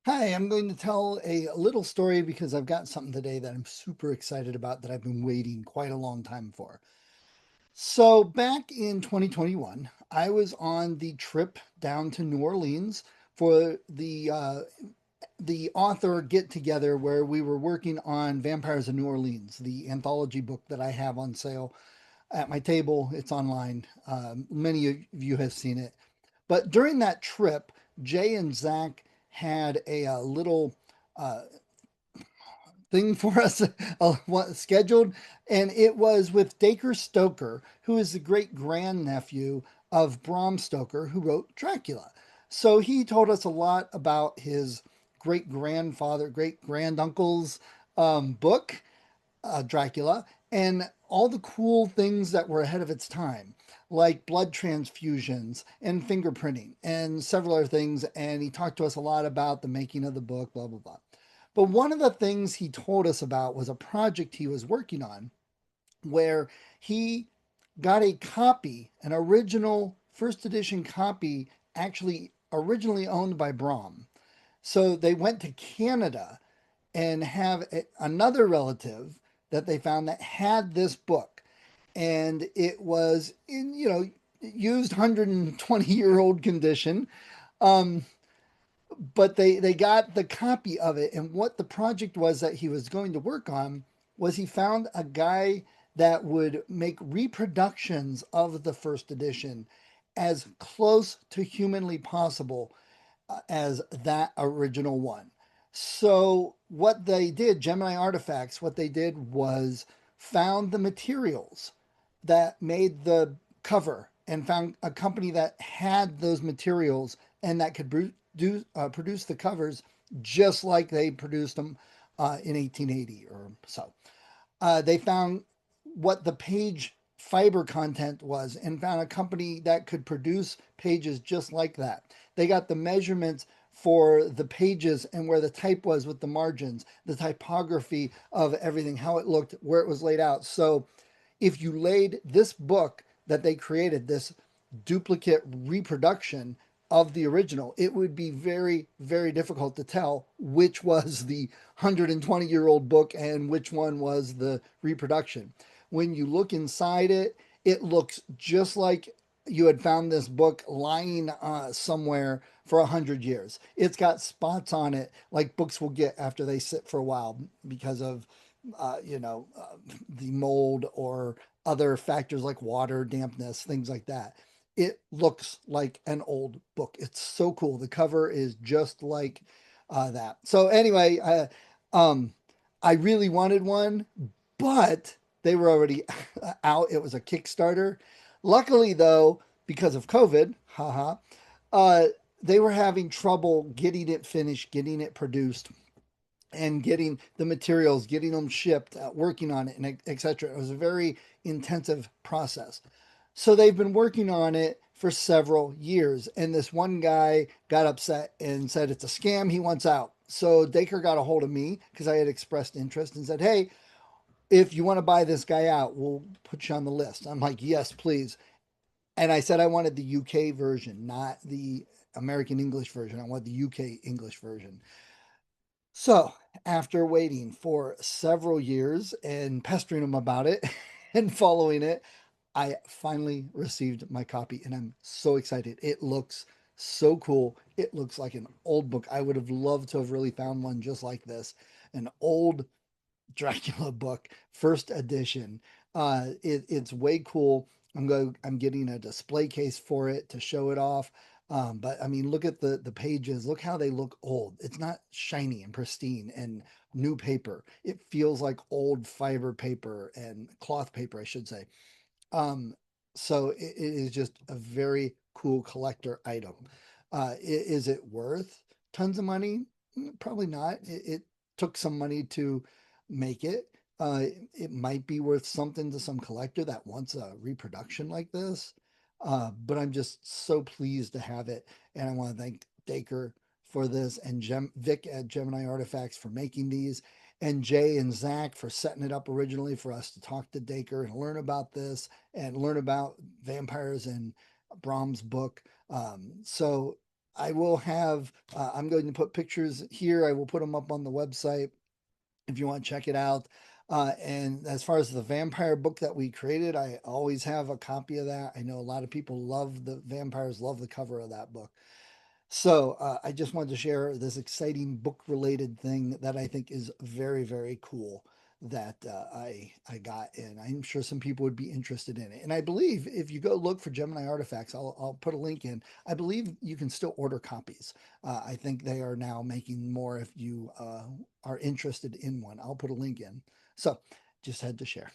Hi, I'm going to tell a little story because I've got something today that I'm super excited about that I've been waiting quite a long time for. So, back in 2021, I was on the trip down to New Orleans for the author get together where we were working on Vampires of New Orleans, the anthology book that I have on sale at my table. It's online. Many of you have seen it. But during that trip, Jay and Zach had a little uh, thing for us scheduled, and it was with Dacre Stoker, who is the great grandnephew of Bram Stoker, who wrote Dracula. So he told us a lot about his great grandfather, great granduncle's book, Dracula, and all the cool things that were ahead of its time, like blood transfusions and fingerprinting and several other things. And he talked to us a lot about the making of the book, blah, blah, blah. But one of the things he told us about was a project he was working on where he got a copy, an original first edition copy, actually originally owned by Brom. So they went to Canada and have another relative that they found that had this book, and it was in used 120-year-old condition. um, but they got the copy of it, and what the project was that he was going to work on was he found a guy that would make reproductions of the first edition as close to humanly possible as that original one. So what they did, Gemini Artifacts, what they did was found the materials that made the cover and found a company that had those materials and that could produce the covers just like they produced them in 1880 or so. They found what the page fiber content was and found a company that could produce pages just like that. They got the measurements for the pages and where the type was with the margins, the typography of everything, how it looked, where it was laid out. So if you laid this book that they created, this duplicate reproduction of the original, it would be very, very difficult to tell which was the 120-year-old book and which one was the reproduction. When you look inside it, it looks just like you had found this book lying somewhere for 100 years. It's got spots on it like books will get after they sit for a while because of the mold or other factors like water, dampness, things like that. It looks like an old book. It's so cool. The cover is just like that. So anyway, um, I really wanted one, but they were already out. It was a Kickstarter. Luckily, though, because of COVID, haha, uh, they were having trouble getting it finished, getting it produced, and getting the materials, getting them shipped, working on it, and etc. It was a very intensive process. So they've been working on it for several years. And this one guy got upset and said it's a scam. He wants out. So Dacre got a hold of me because I had expressed interest and said, "Hey, if you want to buy this guy out, we'll put you on the list." I'm like, "Yes, please." And I said I wanted the UK version, not the American English version. I want the UK English version. So, after waiting for several years and pestering him about it and following it, I finally received my copy and I'm so excited. It looks so cool. It looks like an old book. I would have loved to have really found one just like this, an old Dracula book, first edition. It's way cool. I'm getting a display case for it to show it off. But I mean, look at the pages. Look how they look old. It's not shiny and pristine and new paper. It feels like old fiber paper and cloth paper, I should say. Um, so it is just a very cool collector item. Is it worth tons of money? Probably not. It took some money to make it. It might be worth something to some collector that wants a reproduction like this. But I'm just so pleased to have it. And I want to thank Dacre for this and Vic at Gemini Artifacts for making these and Jay and Zach for setting it up originally for us to talk to Dacre and learn about this and learn about vampires and Brahms' book. So I will have, I'm going to put pictures here. I will put them up on the website if you want to check it out. And as far as the vampire book that we created, I always have a copy of that. I know a lot of people love the vampires, love the cover of that book. So I just wanted to share this exciting book related thing that I think is very, very cool that I got, and I'm sure some people would be interested in it. And I believe if you go look for Gemini Artifacts, I'll put a link in. I believe you can still order copies. I think they are now making more if you are interested in one. I'll put a link in. So just had to share.